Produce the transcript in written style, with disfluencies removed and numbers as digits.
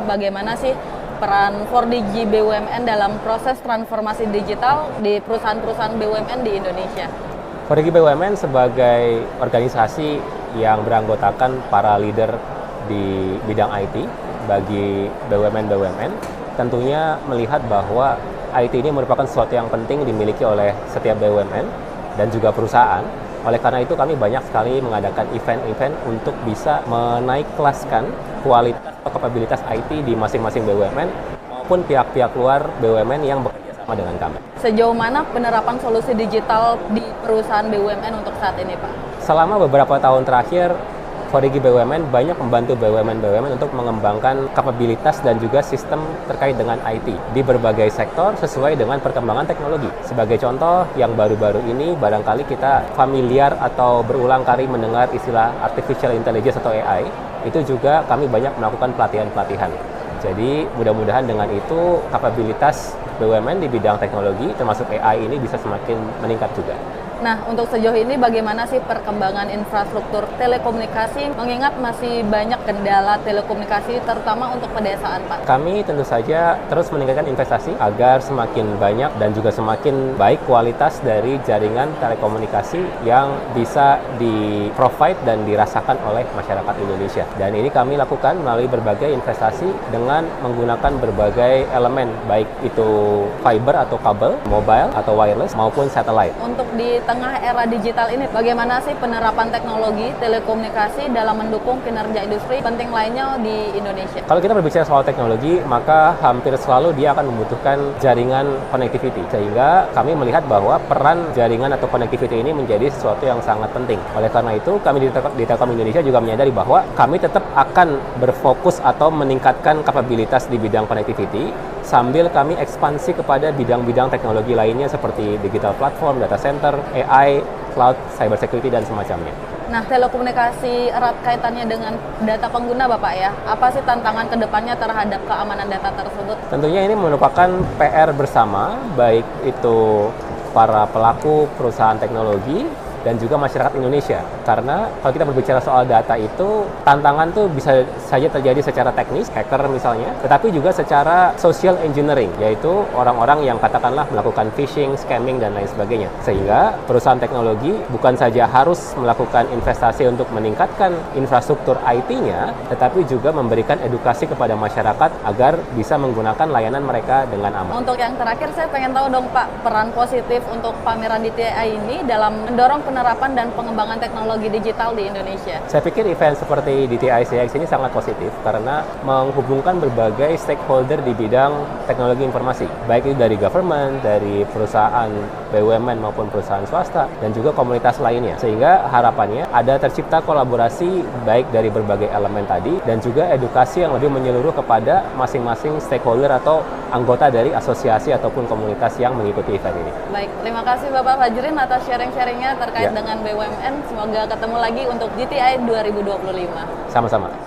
bagaimana sih peran 4DG BUMN dalam proses transformasi digital di perusahaan-perusahaan BUMN di Indonesia. 4DG BUMN sebagai organisasi yang beranggotakan para leader di bidang IT bagi BUMN tentunya melihat bahwa IT ini merupakan sesuatu yang penting dimiliki oleh setiap BUMN dan juga perusahaan. Oleh karena itu kami banyak sekali mengadakan event-event untuk bisa menaik kelaskan kualitas atau kapabilitas IT di masing-masing BUMN maupun pihak-pihak luar BUMN yang bekerja sama dengan kami. Sejauh mana penerapan solusi digital di perusahaan BUMN untuk saat ini, Pak? Selama beberapa tahun terakhir, 4DG BUMN banyak membantu BUMN untuk mengembangkan kapabilitas dan juga sistem terkait dengan IT di berbagai sektor sesuai dengan perkembangan teknologi. Sebagai contoh, yang baru-baru ini barangkali kita familiar atau berulang kali mendengar istilah Artificial Intelligence atau AI, itu juga kami banyak melakukan pelatihan-pelatihan. Jadi mudah-mudahan dengan itu kapabilitas BUMN di bidang teknologi termasuk AI ini bisa semakin meningkat juga. Nah, untuk sejauh ini bagaimana sih perkembangan infrastruktur telekomunikasi mengingat masih banyak kendala telekomunikasi terutama untuk pedesaan, Pak? Kami tentu saja terus meningkatkan investasi agar semakin banyak dan juga semakin baik kualitas dari jaringan telekomunikasi yang bisa di-provide dan dirasakan oleh masyarakat Indonesia. Dan ini kami lakukan melalui berbagai investasi dengan menggunakan berbagai elemen, baik itu fiber atau kabel, mobile atau wireless maupun satellite. Untuk di tengah era digital ini, bagaimana sih penerapan teknologi telekomunikasi dalam mendukung kinerja industri penting lainnya di Indonesia? Kalau kita berbicara soal teknologi, maka hampir selalu dia akan membutuhkan jaringan connectivity. Sehingga kami melihat bahwa peran jaringan atau connectivity ini menjadi sesuatu yang sangat penting. Oleh karena itu, kami di Telkom Indonesia juga menyadari bahwa kami tetap akan berfokus atau meningkatkan kapabilitas di bidang connectivity sambil kami ekspansi kepada bidang-bidang teknologi lainnya seperti digital platform, data center, AI, cloud, cyber security, dan semacamnya. Nah, telekomunikasi erat kaitannya dengan data pengguna, Bapak ya. Apa sih tantangan kedepannya terhadap keamanan data tersebut? Tentunya ini merupakan PR bersama, baik itu para pelaku perusahaan teknologi dan juga masyarakat Indonesia. Karena kalau kita berbicara soal data itu, tantangan tuh bisa saja terjadi secara teknis, hacker misalnya, tetapi juga secara social engineering, yaitu orang-orang yang katakanlah melakukan phishing, scamming, dan lain sebagainya. Sehingga perusahaan teknologi bukan saja harus melakukan investasi untuk meningkatkan infrastruktur IT-nya, tetapi juga memberikan edukasi kepada masyarakat agar bisa menggunakan layanan mereka dengan aman. Untuk yang terakhir, saya pengen tahu dong Pak, peran positif untuk pameran DTI ini dalam mendorong penerapan dan pengembangan teknologi digital di Indonesia. Saya pikir event seperti DTI CX ini sangat positif karena menghubungkan berbagai stakeholder di bidang teknologi informasi, baik itu dari government, dari perusahaan BUMN maupun perusahaan swasta, dan juga komunitas lainnya. Sehingga harapannya ada tercipta kolaborasi baik dari berbagai elemen tadi dan juga edukasi yang lebih menyeluruh kepada masing-masing stakeholder atau anggota dari asosiasi ataupun komunitas yang mengikuti event ini. Baik, terima kasih Bapak Fajrin atas sharing-sharingnya terkait dengan BUMN. Semoga ketemu lagi untuk GTI 2025. Sama-sama.